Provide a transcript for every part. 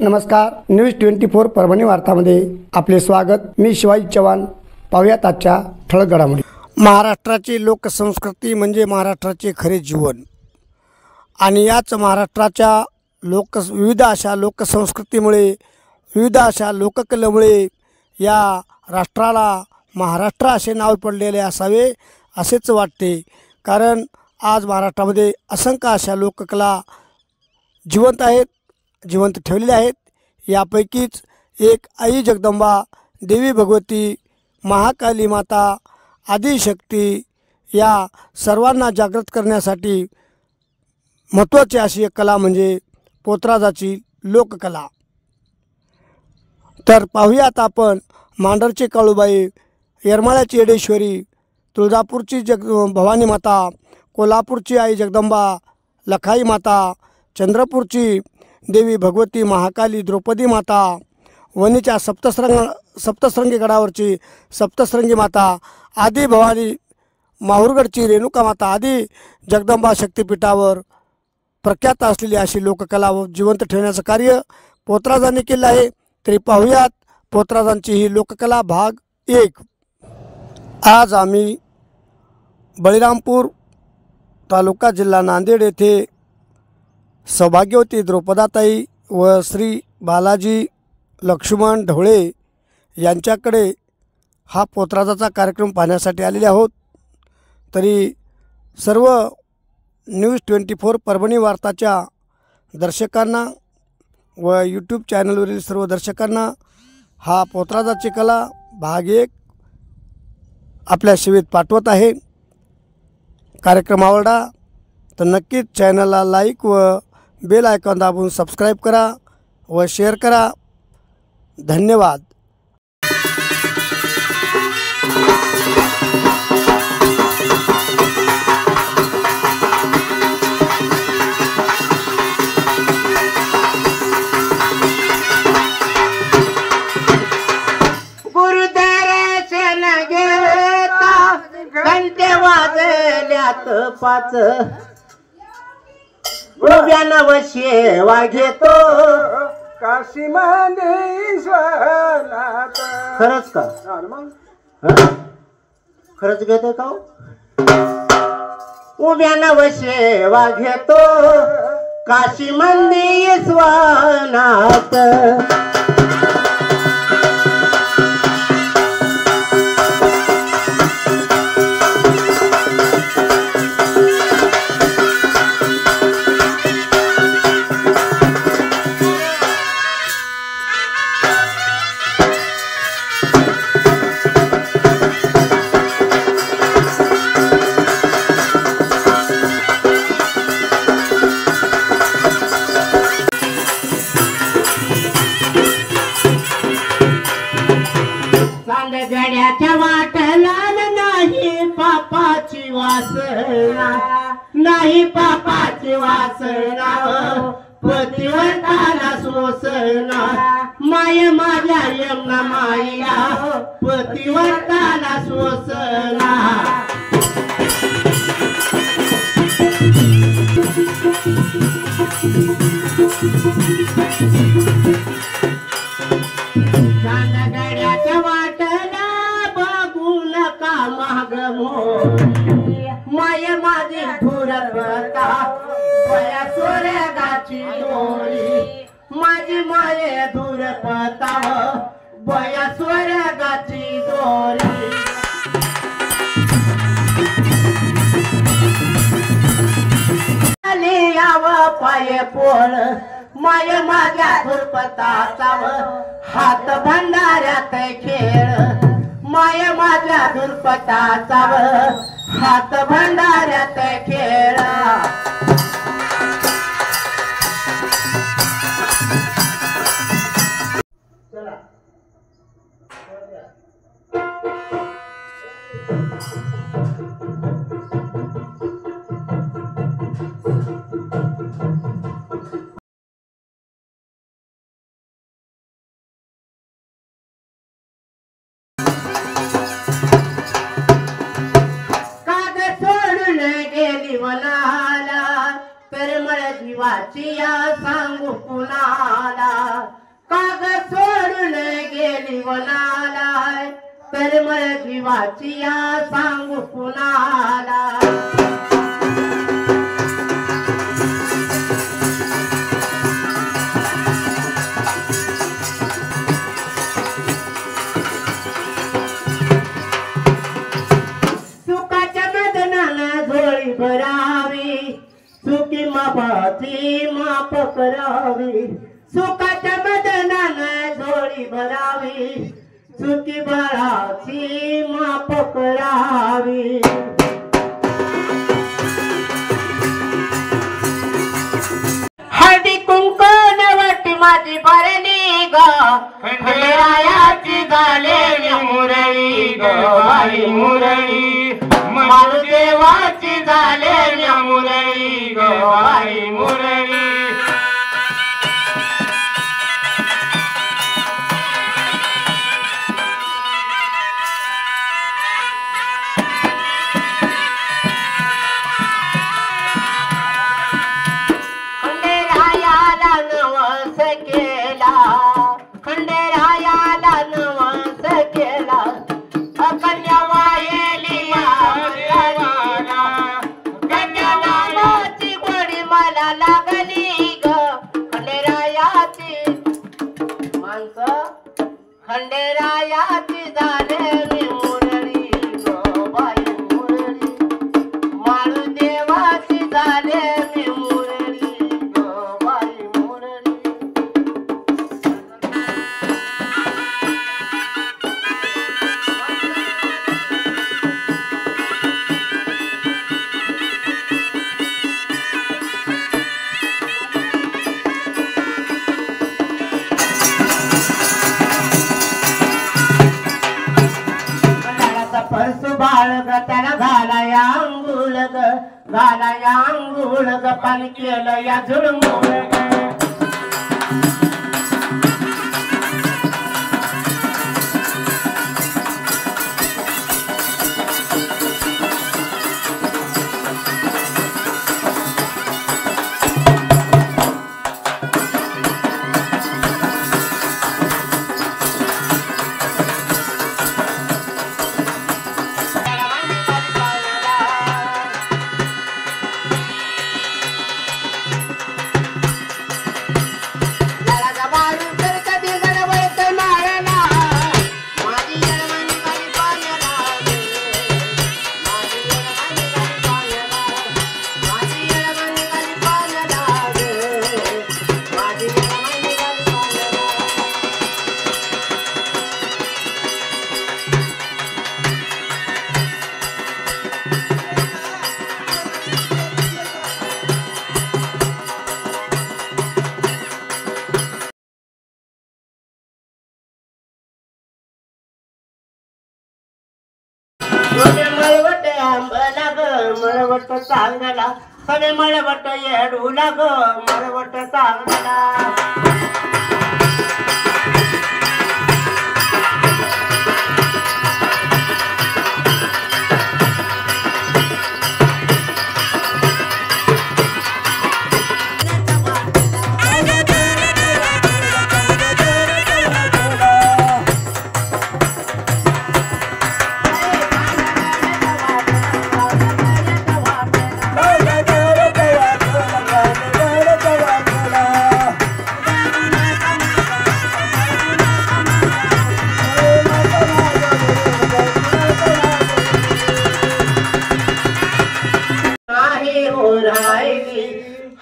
नमस्कार, न्यूज 24 परभणी वार्तामध्ये आपले स्वागत। मी शिवाजी चव्हाण। पाहूयात आजच्या ठळक घडामोडी। महाराष्ट्राची लोकसंस्कृती म्हणजे महाराष्ट्राचे खरे जीवन आणि याच महाराष्ट्राच्या विविध अशा लोकसंस्कृतीमुळे, विविध अशा लोककलेमुळे या राष्ट्राला महाराष्ट्र असे नाव पडलेले असावे असेच वाटते। कारण आज महाराष्ट्रामध्ये असंख्य अशा लोककला जिवंत आहेत, जिवंत ठेवलेल्या आहेत। यापैकीच एक आई जगदंबा, देवी भगवती, महाकाली माता, आदिशक्ती या सर्वांना जागृत करण्यासाठी महत्त्वाची अशी एक कला म्हणजे पोतराजाची लोककला। तर पाहूयात आपण मांढरची काळूबाई, येरमाळ्याची येडेश्वरी, तुळजापूरची भवानी माता, कोल्हापूरची आई जगदंबा, लखाई माता, चंद्रपूरची देवी भगवती, महाकाली, द्रौपदी माता, वणीच्या सप्तशृंगी गडावरची सप्तशृंगी माता, आदी भवानी, माहूरगडची रेणुका माता आदी जगदंबा शक्तिपीठावर प्रख्यात असलेली अशी लोककला जिवंत ठेवण्याचं कार्य पोतराजांनी केलं आहे। तरी पाहूयात पोतराजांची ही लोककला भाग 1। आज आम्ही बळीरामपूर तालुका जिल्हा नांदेड येथे सौभाग्यवती द्रौपदाताई व श्री बालाजी लक्ष्मण ढवळे यांच्याकडे हा पोतराजाचा कार्यक्रम पाहण्यासाठी आलेले आहोत। तरी सर्व न्यूज 24 परभणी वार्ताच्या दर्शकांना व यूट्यूब चॅनलवरील सर्व दर्शकांना हा पोतराजाची कला भाग 1 आपल्या सेवेत पाठवत आहे। कार्यक्रम आवडला तर नक्कीच चॅनलला लाईक व बेल आयकॉन दाबून सबस्क्राईब करा व शेअर करा। धन्यवाद। गुरुदर्शन घेता घंटे वाजल्यात 5, उभ्या नवशेवा घेतो काशी मंदेश्वरात। खरंच का? खरंच घेतो का? उभ्या नवशेवा घेतो काशी मंदेश्वरात। गड्याच्या वाटला नाही पापाची वासना, नाही पापाची वासना, पतिव्रताला सोसना, माय माझ्या यमुना माईला पतिव्रताला सोसना। गड्याच्या वाटला बघू नका माग मोरी, माय माझी धुरपता बया सोऱ्यागाची दोरी, माझी माय धुरपता बया सोऱ्यागाची दोरी। याव पाय पोळ माय माझ्या धुरपताचा हात भंडाऱ्यात खेळ, माय माझ्या धुरपताचा हात भंडाऱ्यात खेळ। मला जीवाची या सांगू कुणाला काग सोडून गेली वनाला तळमळ जीवाची या सांगू कुणाला भरावी सुखी मापाची माप करावी सुखाच्या बदनानं झोळी भरावी सुखी बाळाची माप करावी हळदी कुंकण वाटी माझी भरली ग खंडेरायाची झालेली मुरळी ग बाई मुरळी मारुदेवाची झालेली मुरळी ग बाई मुरळी खंडेरायाला नवस केला खंडेरायाला नवस केला कन्या वायली कन्याची गोडी मला लागली ग खंडेरायाची माणसं खंडेरायाची झालेली मुरळी ग बाई मुरळी माळुदेवाची झालेली मुरळी ग बाई मुरळी परसू बाळ ग त्याला घालाया अंघोळ ग पाणी केलं या झुळमुळ ग मळवट आंबला ग मळवट चांगला सगळे मळवट येडूला ग मळवट चांगला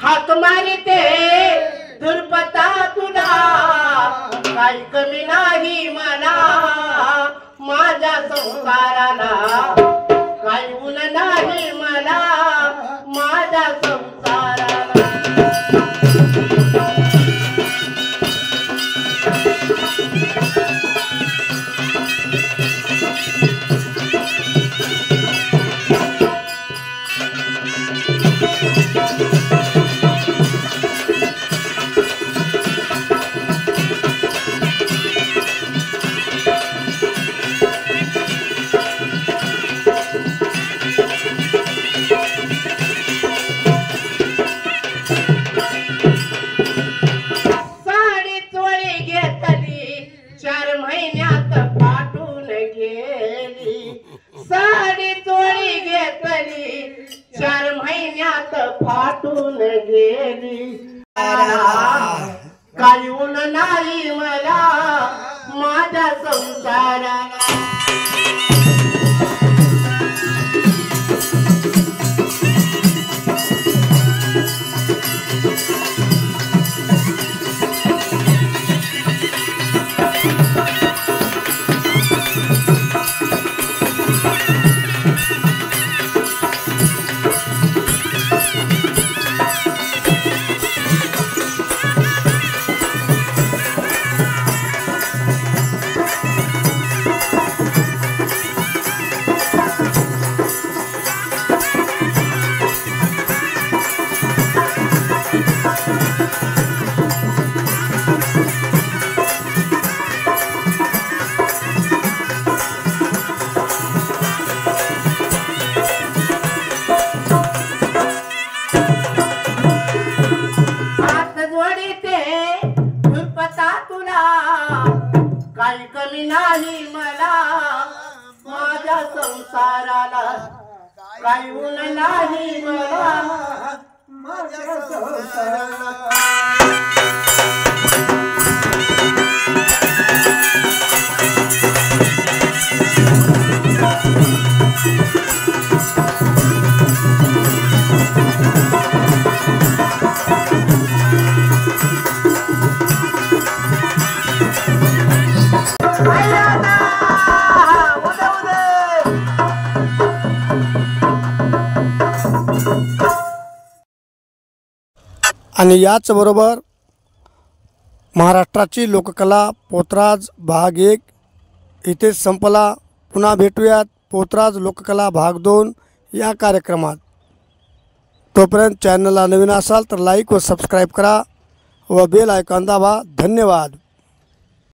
हाक मारिते दुर्पता तुला काही कमी नाही मला माझ्या संसाराला काही ऊन नाही मला माझ्या संसाराला पोटातून गेली काही ऊन नाही मला माझ्या संसाराला काही कमी नाही मला माझ्या संसाराला काही ऊन नाही मला माझ्या संसाराला आणि याचबरोबर महाराष्ट्राची लोककला पोतराज भाग 1 इथेच संपला। पुन्हा भेटूयात पोतराज लोककला भाग 2 या कार्यक्रमात। तोपर्यंत चॅनलला नवीन असाल तर लाईक व सबस्क्राईब करा व बेल आयकॉन दाबा। धन्यवाद।